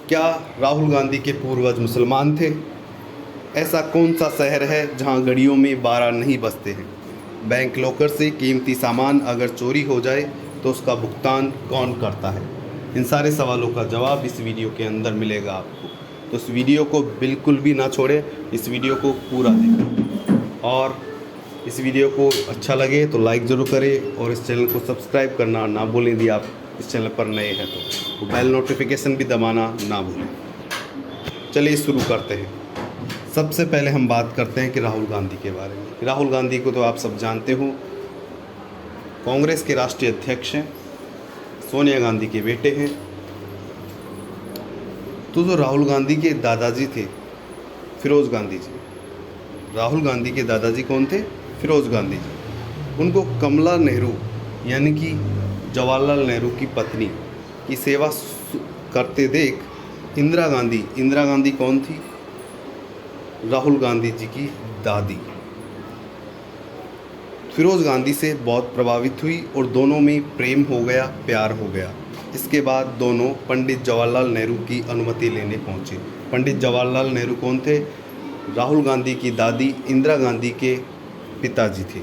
क्या राहुल गांधी के पूर्वज मुसलमान थे? ऐसा कौन सा शहर है जहां घड़ियों में 12 नहीं बजते हैं? बैंक लॉकर से कीमती सामान अगर चोरी हो जाए तो उसका भुगतान कौन करता है? इन सारे सवालों का जवाब इस वीडियो के अंदर मिलेगा आपको। तो इस वीडियो को बिल्कुल भी ना छोड़ें, इस वीडियो को पूरा देखें। और इस वीडियो को अच्छा लगे तो लाइक ज़रूर करें और इस चैनल को सब्सक्राइब करना ना भूलें यदि आप इस चैनल पर नए हैं तो बेल नोटिफिकेशन भी दबाना ना भूलें। चलिए शुरू करते हैं। सबसे पहले हम बात करते हैं कि राहुल गांधी के बारे में। राहुल गांधी को तो आप सब जानते हो, कांग्रेस के राष्ट्रीय अध्यक्ष हैं, सोनिया गांधी के बेटे हैं। तो जो राहुल गांधी के दादाजी थे फिरोज़ गांधी जी, राहुल गांधी के दादाजी कौन थे? फिरोज़ गांधी जी। उनको कमला नेहरू यानी कि जवाहरलाल नेहरू की पत्नी की सेवा करते देख इंदिरा गांधी कौन थी? राहुल गांधी जी की दादी फिरोज़ गांधी से बहुत प्रभावित हुई और दोनों में प्रेम हो गया, प्यार हो गया। इसके बाद दोनों पंडित जवाहरलाल नेहरू की अनुमति लेने पहुंचे। पंडित जवाहरलाल नेहरू कौन थे? राहुल गांधी की दादी इंदिरा गांधी के पिताजी थे।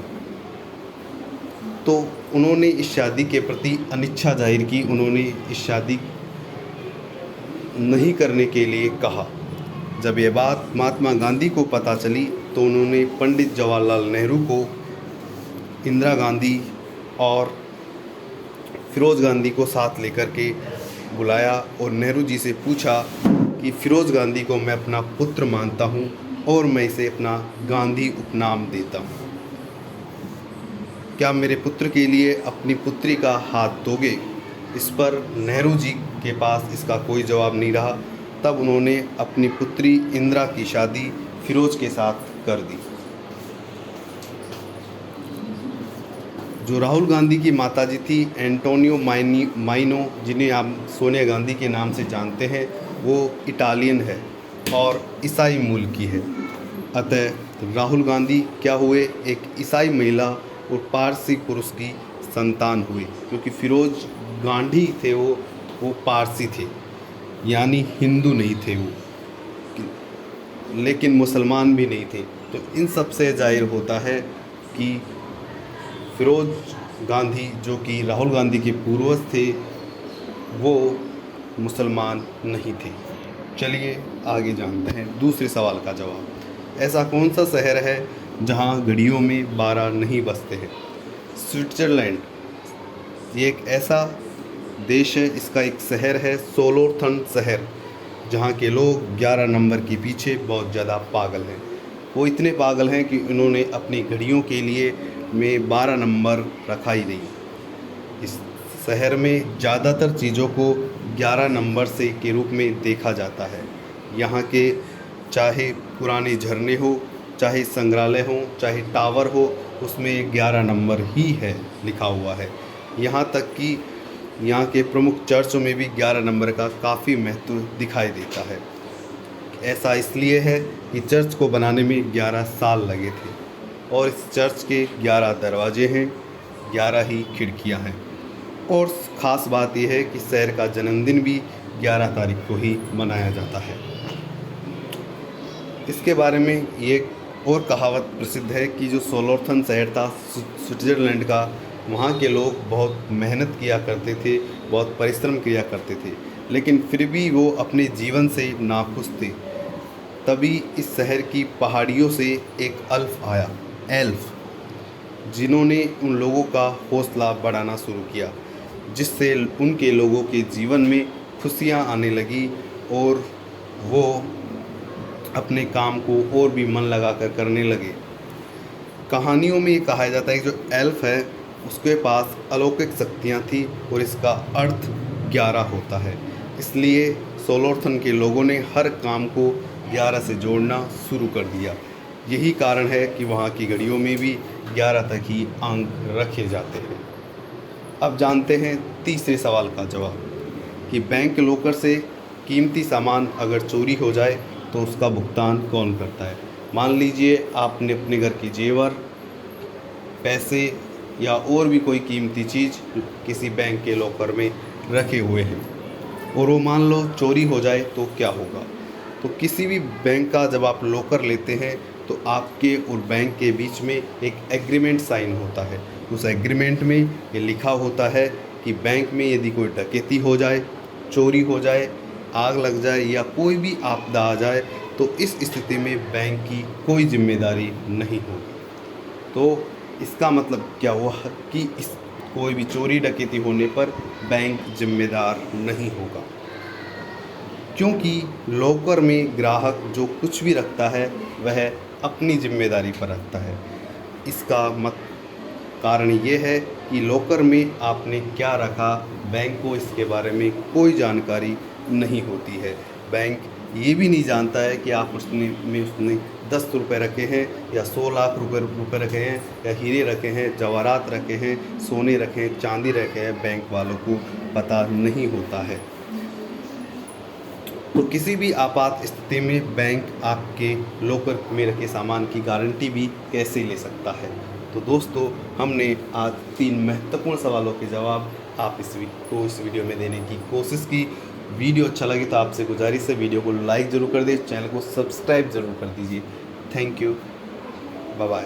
तो उन्होंने इस शादी के प्रति अनिच्छा जाहिर की। उन्होंने इस शादी नहीं करने के लिए कहा। जब ये बात महात्मा गांधी को पता चली तो उन्होंने पंडित जवाहरलाल नेहरू को इंदिरा गांधी और फिरोज़ गांधी को साथ लेकर के बुलाया और नेहरू जी से पूछा कि फिरोज़ गांधी को मैं अपना पुत्र मानता हूँ और मैं इसे अपना गांधी उपनाम देता हूँ। क्या मेरे पुत्र के लिए अपनी पुत्री का हाथ दोगे? इस पर नेहरू जी के पास इसका कोई जवाब नहीं रहा। तब उन्होंने अपनी पुत्री इंदिरा की शादी फिरोज़ के साथ कर दी। जो राहुल गांधी की माताजी थी एंटोनियो माइनो, जिन्हें आप सोनिया गांधी के नाम से जानते हैं, वो इटालियन है और ईसाई मूल की है। अतः राहुल गांधी क्या हुए? एक ईसाई महिला और पारसी पुरुष की संतान हुई, क्योंकि फिरोज गांधी थे वो पारसी थे, यानी हिंदू नहीं थे वो, लेकिन मुसलमान भी नहीं थे। तो इन सब से जाहिर होता है कि फिरोज गांधी, जो कि राहुल गांधी के पूर्वज थे, वो मुसलमान नहीं थे। चलिए आगे जानते हैं दूसरे सवाल का जवाब। ऐसा कौन सा शहर है जहां घड़ियों में 12 नहीं बजते हैं? स्विट्ज़रलैंड ये एक ऐसा देश है, इसका एक शहर है सोलोथर्न शहर, जहां के लोग 11 नंबर के पीछे बहुत ज़्यादा पागल हैं। वो इतने पागल हैं कि उन्होंने अपनी घड़ियों के लिए में 12 नंबर रखा ही नहीं। इस शहर में ज़्यादातर चीज़ों को 11 नंबर से के रूप में देखा जाता है। यहाँ के चाहे पुराने झरने हो, चाहे संग्रहालय हो, चाहे टावर हो, उसमें 11 नंबर ही है लिखा हुआ है। यहाँ तक कि यहाँ के प्रमुख चर्चों में भी 11 नंबर का काफ़ी महत्व दिखाई देता है। ऐसा इसलिए है कि चर्च को बनाने में 11 साल लगे थे और इस चर्च के 11 दरवाजे हैं, 11 ही खिड़कियाँ हैं। और ख़ास बात यह है कि शहर का जन्मदिन भी 11 तारीख को ही मनाया जाता है। इसके बारे में ये और कहावत प्रसिद्ध है कि जो सोलोथर्न शहर था स्विट्ज़रलैंड का, वहाँ के लोग बहुत मेहनत किया करते थे, बहुत परिश्रम किया करते थे, लेकिन फिर भी वो अपने जीवन से नाखुश थे। तभी इस शहर की पहाड़ियों से एक एल्फ, जिन्होंने उन लोगों का हौसला बढ़ाना शुरू किया, जिससे उनके लोगों के जीवन में खुशियाँ आने लगी और वो अपने काम को और भी मन लगाकर करने लगे। कहानियों में ये कहा जाता है कि जो एल्फ है उसके पास अलौकिक शक्तियाँ थी और इसका अर्थ 11 होता है। इसलिए सोलोथर्न के लोगों ने हर काम को 11 से जोड़ना शुरू कर दिया। यही कारण है कि वहाँ की घड़ियों में भी 11 तक ही अंक रखे जाते हैं। अब जानते हैं तीसरे सवाल का जवाब कि बैंक लॉकर से कीमती सामान अगर चोरी हो जाए तो उसका भुगतान कौन करता है? मान लीजिए आपने अपने घर की जेवर, पैसे या और भी कोई कीमती चीज़ किसी बैंक के लॉकर में रखे हुए हैं और वो मान लो चोरी हो जाए तो क्या होगा। तो किसी भी बैंक का जब आप लॉकर लेते हैं तो आपके और बैंक के बीच में एक एग्रीमेंट साइन होता है। उस एग्रीमेंट में ये लिखा होता है कि बैंक में यदि कोई डकैती हो जाए, चोरी हो जाए, आग लग जाए या कोई भी आपदा आ जाए तो इस स्थिति में बैंक की कोई जिम्मेदारी नहीं होगी। तो इसका मतलब क्या हुआ कि कोई भी चोरी डकैती होने पर बैंक जिम्मेदार नहीं होगा, क्योंकि लॉकर में ग्राहक जो कुछ भी रखता है वह अपनी जिम्मेदारी पर रखता है। इसका कारण ये है कि लॉकर में आपने क्या रखा, बैंक को इसके बारे में कोई जानकारी नहीं होती है। बैंक ये भी नहीं जानता है कि आप उसने 10 रुपये रखे हैं या 100 लाख रुपए रखे हैं या हीरे रखे हैं, जवाहरात रखे हैं, सोने रखे हैं, चांदी रखे हैं, बैंक वालों को पता नहीं होता है। तो किसी भी आपात स्थिति में बैंक आपके लॉकर में रखे सामान की गारंटी भी कैसे ले सकता है। तो दोस्तों, हमने आज 3 महत्वपूर्ण सवालों के जवाब आप इस वीडियो में देने की कोशिश की। वीडियो अच्छा लगे तो आपसे गुजारिश है वीडियो को लाइक ज़रूर कर दें, चैनल को सब्सक्राइब ज़रूर कर दीजिए। Thank you, bye bye.